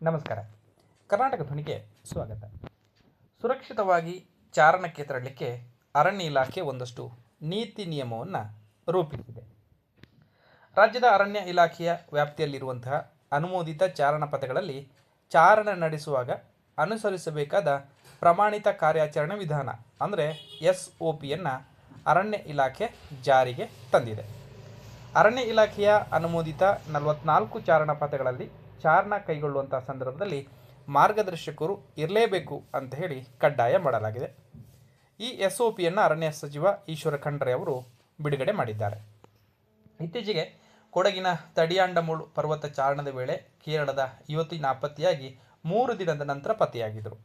ನಮಸ್ಕಾರ. ಕರ್ನಾಟಕ ಧ್ವನಿಗೆ ಸ್ವಾಗತ. ಸುರಕ್ಷಿತವಾಗಿ ಚಾರಣಕ್ಕೆ ತೆರಳಲಿಕ್ಕೆ ಅರಣ್ಯ ಇಲಾಖೆ ಒಂದಷ್ಟು ನೀತಿ ನಿಯಮವನ್ನು ರೂಪಿಸಿದೆ. ರಾಜ್ಯದ ಅರಣ್ಯ ಇಲಾಖೆಯ ವ್ಯಾಪ್ತಿಯಲ್ಲಿರುವಂತಹ ಅನುಮೋದಿತ ಚಾರಣ ಪಥಗಳಲ್ಲಿ ಚಾರಣ ನಡೆಸುವಾಗ ಅನುಸರಿಸಬೇಕಾದ ಪ್ರಮಾಣಿತ ಕಾರ್ಯಾಚರಣೆ ವಿಧಾನ ಅಂದರೆ SOPಯನ್ನು ಅರಣ್ಯ ಇಲಾಖೆ ಜಾರಿಗೆ ತಂದಿದೆ. ಅರಣ್ಯ ಇಲಾಖೆಯ ಅನುಮೋದಿತ 44 ಚಾರಣ ಪಥಗಳಲ್ಲಿ ಚಾರಣ ಕೈಗೊಳ್ಳುವಂಥ ಸಂದರ್ಭದಲ್ಲಿ ಮಾರ್ಗದರ್ಶಕರು ಇರಲೇಬೇಕು ಅಂತ ಹೇಳಿ ಕಡ್ಡಾಯ ಮಾಡಲಾಗಿದೆ. ಈ SOPಯನ್ನು ಅರಣ್ಯ ಸಚಿವ ಈಶ್ವರ ಖಂಡ್ರೆ ಅವರು ಬಿಡುಗಡೆ ಮಾಡಿದ್ದಾರೆ. ಇತ್ತೀಚೆಗೆ ಕೊಡಗಿನ ತಡಿಯಾಂಡಮೂಳು ಪರ್ವತ ಚಾರಣದ ವೇಳೆ ಕೇರಳದ ಯುವತಿ ನಾಪತ್ತೆಯಾಗಿ 3 ದಿನದ ನಂತರ ಪತ್ತೆಯಾಗಿದ್ದರು.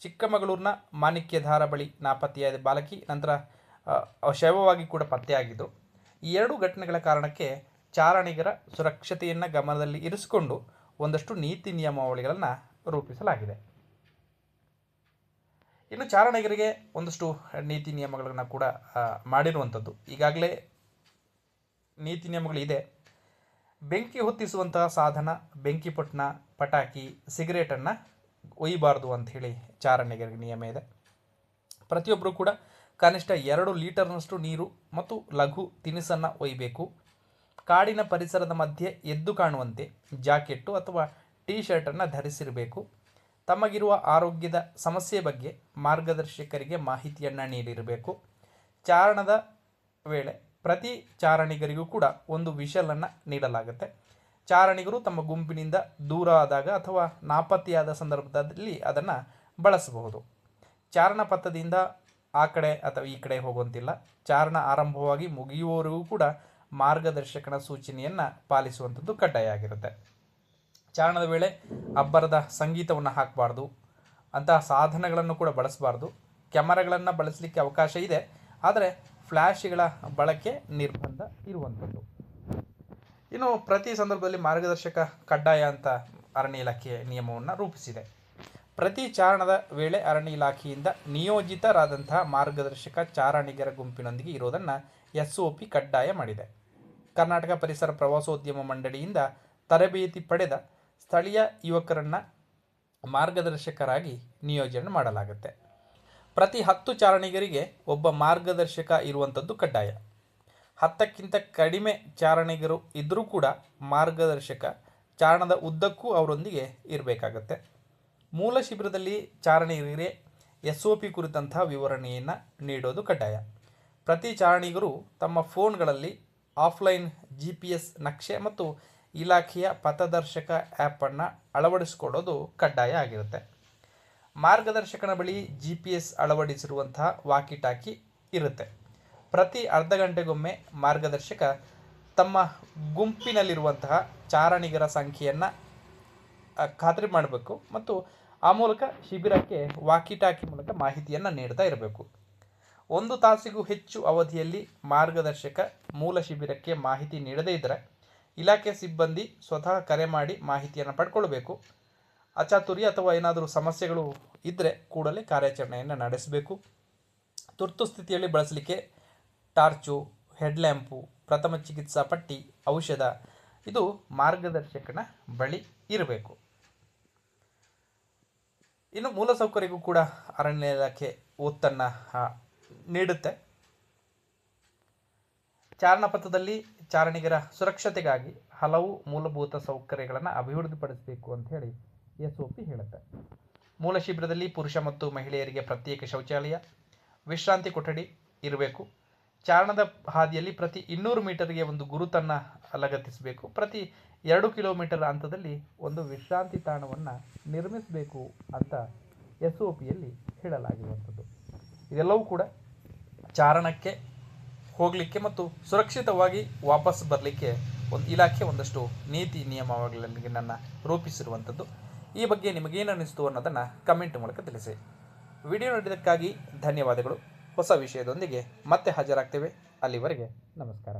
ಚಿಕ್ಕಮಗಳೂರಿನ ಮಾಣಿಕ್ಯಧಾರ ಬಳಿ ನಾಪತ್ತೆಯಾದ ಬಾಲಕಿ ನಂತರ ಶವವಾಗಿ ಕೂಡ ಪತ್ತೆಯಾಗಿದ್ದರು. ಈ ಎರಡು ಘಟನೆಗಳ ಕಾರಣಕ್ಕೆ ಚಾರಣಿಗರ ಸುರಕ್ಷತೆಯನ್ನು ಗಮನದಲ್ಲಿ ಇರಿಸಿಕೊಂಡು ಒಂದಷ್ಟು ನೀತಿ ನಿಯಮಾವಳಿಗಳನ್ನು ರೂಪಿಸಲಾಗಿದೆ. ಇನ್ನು ಚಾರಣಿಗರಿಗೆ ಒಂದಷ್ಟು ನೀತಿ ನಿಯಮಗಳನ್ನು ಕೂಡ ಮಾಡಿರುವಂಥದ್ದು ಈಗಾಗಲೇ ನೀತಿ ನಿಯಮಗಳಿದೆ. ಬೆಂಕಿ ಹೊತ್ತಿಸುವಂತಹ ಸಾಧನ, ಬೆಂಕಿಪೊಟ್ಟಣ, ಪಟಾಕಿ, ಸಿಗರೇಟನ್ನು ಒಯ್ಯಬಾರ್ದು ಅಂಥೇಳಿ ಚಾರಣಿಗರಿಗೆ ನಿಯಮ ಇದೆ. ಪ್ರತಿಯೊಬ್ಬರು ಕೂಡ ಕನಿಷ್ಠ 2 ಲೀಟರ್ನಷ್ಟು ನೀರು ಮತ್ತು ಲಘು ತಿನಿಸನ್ನು ಒಯ್ಯಬೇಕು. ಕಾಡಿನ ಪರಿಸರದ ಮಧ್ಯೆ ಎದ್ದು ಕಾಣುವಂತೆ ಜಾಕೆಟ್ಟು ಅಥವಾ ಟೀ ಶರ್ಟನ್ನು ಧರಿಸಿರಬೇಕು. ತಮಗಿರುವ ಆರೋಗ್ಯದ ಸಮಸ್ಯೆ ಬಗ್ಗೆ ಮಾರ್ಗದರ್ಶಕರಿಗೆ ಮಾಹಿತಿಯನ್ನು ನೀಡಿರಬೇಕು. ಚಾರಣದ ವೇಳೆ ಪ್ರತಿ ಚಾರಣಿಗರಿಗೂ ಕೂಡ ಒಂದು ವಿಷಲನ್ನು ನೀಡಲಾಗುತ್ತೆ. ಚಾರಣಿಗರು ತಮ್ಮ ಗುಂಪಿನಿಂದ ದೂರ ಆದಾಗ ಅಥವಾ ನಾಪತ್ತೆಯಾದ ಸಂದರ್ಭದಲ್ಲಿ ಅದನ್ನು ಬಳಸಬಹುದು. ಚಾರಣ ಪಥದಿಂದ ಆ ಕಡೆ ಅಥವಾ ಈ ಕಡೆ ಹೋಗುವಂತಿಲ್ಲ. ಚಾರಣ ಆರಂಭವಾಗಿ ಮುಗಿಯುವವರೆಗೂ ಕೂಡ ಮಾರ್ಗದರ್ಶಕನ ಸೂಚನೆಯನ್ನು ಪಾಲಿಸುವಂಥದ್ದು ಕಡ್ಡಾಯ ಆಗಿರುತ್ತೆ. ಚಾರಣದ ವೇಳೆ ಅಬ್ಬರದ ಸಂಗೀತವನ್ನು ಹಾಕಬಾರ್ದು. ಅಂತಹ ಸಾಧನಗಳನ್ನು ಕೂಡ ಬಳಸಬಾರ್ದು. ಕ್ಯಾಮರಾಗಳನ್ನು ಬಳಸಲಿಕ್ಕೆ ಅವಕಾಶ ಇದೆ, ಆದರೆ ಫ್ಲ್ಯಾಶ್ಗಳ ಬಳಕೆ ನಿರ್ಬಂಧ ಇರುವಂಥದ್ದು. ಇನ್ನು ಪ್ರತಿ ಸಂದರ್ಭದಲ್ಲಿ ಮಾರ್ಗದರ್ಶಕ ಕಡ್ಡಾಯ ಅಂತ ಅರಣ್ಯ ಇಲಾಖೆ ನಿಯಮವನ್ನು ರೂಪಿಸಿದೆ. ಪ್ರತಿ ಚಾರಣದ ವೇಳೆ ಅರಣ್ಯ ಇಲಾಖೆಯಿಂದ ನಿಯೋಜಿತರಾದಂತಹ ಮಾರ್ಗದರ್ಶಕ ಚಾರಣಿಗರ ಗುಂಪಿನೊಂದಿಗೆ ಇರೋದನ್ನು SOP ಕಡ್ಡಾಯ ಮಾಡಿದೆ. ಕರ್ನಾಟಕ ಪರಿಸರ ಪ್ರವಾಸೋದ್ಯಮ ಮಂಡಳಿಯಿಂದ ತರಬೇತಿ ಪಡೆದ ಸ್ಥಳೀಯ ಯುವಕರನ್ನು ಮಾರ್ಗದರ್ಶಕರಾಗಿ ನಿಯೋಜನೆ ಮಾಡಲಾಗುತ್ತೆ. ಪ್ರತಿ 10 ಚಾರಣಿಗರಿಗೆ ಒಬ್ಬ ಮಾರ್ಗದರ್ಶಕ ಇರುವಂಥದ್ದು ಕಡ್ಡಾಯ. 10ಕ್ಕಿಂತ ಕಡಿಮೆ ಚಾರಣಿಗರು ಇದ್ದರೂ ಕೂಡ ಮಾರ್ಗದರ್ಶಕ ಚಾರಣದ ಉದ್ದಕ್ಕೂ ಅವರೊಂದಿಗೆ ಇರಬೇಕಾಗತ್ತೆ. ಮೂಲ ಶಿಬಿರದಲ್ಲಿ ಚಾರಣಿಗರಿಗೆ SOP ಕುರಿತಂತಹ ವಿವರಣೆಯನ್ನು ನೀಡೋದು ಕಡ್ಡಾಯ. ಪ್ರತಿ ಚಾರಣಿಗರು ತಮ್ಮ ಫೋನ್ಗಳಲ್ಲಿ ಆಫ್ಲೈನ್ GPS ನಕ್ಷೆ ಮತ್ತು ಇಲಾಖೆಯ ಪಥದರ್ಶಕ ಆ್ಯಪನ್ನು ಅಳವಡಿಸಿಕೊಳ್ಳೋದು ಕಡ್ಡಾಯ ಆಗಿರುತ್ತೆ. ಮಾರ್ಗದರ್ಶಕನ ಬಳಿ GPS ಅಳವಡಿಸಿರುವಂತಹ ವಾಕಿಟಾಕಿ ಇರುತ್ತೆ. ಪ್ರತಿ ಅರ್ಧ ಗಂಟೆಗೊಮ್ಮೆ ಮಾರ್ಗದರ್ಶಕ ತಮ್ಮ ಗುಂಪಿನಲ್ಲಿರುವಂತಹ ಚಾರಣಿಗರ ಸಂಖ್ಯೆಯನ್ನು ಖಾತ್ರಿ ಮಾಡಬೇಕು ಮತ್ತು ಆ ಮೂಲಕ ಶಿಬಿರಕ್ಕೆ ವಾಕಿಟಾಕಿ ಮೂಲಕ ಮಾಹಿತಿಯನ್ನು ನೀಡ್ತಾ ಇರಬೇಕು. 1 ತಾಸಿಗೂ ಹೆಚ್ಚು ಅವಧಿಯಲ್ಲಿ ಮಾರ್ಗದರ್ಶಕ ಮೂಲ ಶಿಬಿರಕ್ಕೆ ಮಾಹಿತಿ ನೀಡದೇ ಇದ್ದರೆ ಇಲಾಖೆ ಸಿಬ್ಬಂದಿ ಸ್ವತಃ ಕರೆ ಮಾಡಿ ಮಾಹಿತಿಯನ್ನು ಪಡ್ಕೊಳ್ಬೇಕು. ಅಚಾತುರ್ಯ ಅಥವಾ ಏನಾದರೂ ಸಮಸ್ಯೆಗಳು ಇದ್ದರೆ ಕೂಡಲೇ ಕಾರ್ಯಾಚರಣೆಯನ್ನು ನಡೆಸಬೇಕು. ತುರ್ತು ಸ್ಥಿತಿಯಲ್ಲಿ ಬಳಸಲಿಕ್ಕೆ ಟಾರ್ಚು, ಹೆಡ್ಲ್ಯಾಂಪು, ಪ್ರಥಮ ಚಿಕಿತ್ಸಾ ಪಟ್ಟಿ, ಔಷಧ ಇದು ಮಾರ್ಗದರ್ಶಕನ ಬಳಿ ಇರಬೇಕು. ಇನ್ನು ಮೂಲಸೌಕರ್ಯಕ್ಕೂ ಕೂಡ ಅರಣ್ಯ ಇಲಾಖೆ ಒತ್ತನ್ನು ನೀಡುತ್ತೆ. ಚಾರಣ ಪಥದಲ್ಲಿ ಚಾರಣಿಗರ ಸುರಕ್ಷತೆಗಾಗಿ ಹಲವು ಮೂಲಭೂತ ಸೌಕರ್ಯಗಳನ್ನು ಅಭಿವೃದ್ಧಿಪಡಿಸಬೇಕು ಅಂತ ಹೇಳಿ SOP ಹೇಳುತ್ತೆ. ಮೂಲ ಶಿಬಿರದಲ್ಲಿ ಪುರುಷ ಮತ್ತು ಮಹಿಳೆಯರಿಗೆ ಪ್ರತ್ಯೇಕ ಶೌಚಾಲಯ, ವಿಶ್ರಾಂತಿ ಕೊಠಡಿ ಇರಬೇಕು. ಚಾರಣದ ಹಾದಿಯಲ್ಲಿ ಪ್ರತಿ 200 ಮೀಟರ್ಗೆ ಒಂದು ಗುರುತನ್ನು ಲಗತ್ತಿಸಬೇಕು. ಪ್ರತಿ 2 ಕಿಲೋಮೀಟರ್ ಹಂತದಲ್ಲಿ ಒಂದು ವಿಶ್ರಾಂತಿ ತಾಣವನ್ನು ನಿರ್ಮಿಸಬೇಕು ಅಂತ SOPಯಲ್ಲಿ ಹೇಳಲಾಗಿರುವಂಥದ್ದು. ಇದೆಲ್ಲವೂ ಕೂಡ ಚಾರಣಕ್ಕೆ ಹೋಗಲಿಕ್ಕೆ ಮತ್ತು ಸುರಕ್ಷಿತವಾಗಿ ವಾಪಸ್ ಬರಲಿಕ್ಕೆ ಇಲಾಖೆ ಒಂದಷ್ಟು ನೀತಿ ನಿಯಮಾವಳಿಗಳನ್ನು ರೂಪಿಸಿರುವಂಥದ್ದು. ಈ ಬಗ್ಗೆ ನಿಮಗೇನು ಅನ್ನಿಸ್ತು ಅನ್ನೋದನ್ನು ಕಮೆಂಟ್ ಮೂಲಕ ತಿಳಿಸಿ. ವಿಡಿಯೋ ನೋಡಿದ್ದಕ್ಕಾಗಿ ಧನ್ಯವಾದಗಳು. ಹೊಸ ವಿಷಯದೊಂದಿಗೆ ಮತ್ತೆ ಹಾಜರಾಗ್ತೇವೆ. ಅಲ್ಲಿವರೆಗೆ ನಮಸ್ಕಾರ.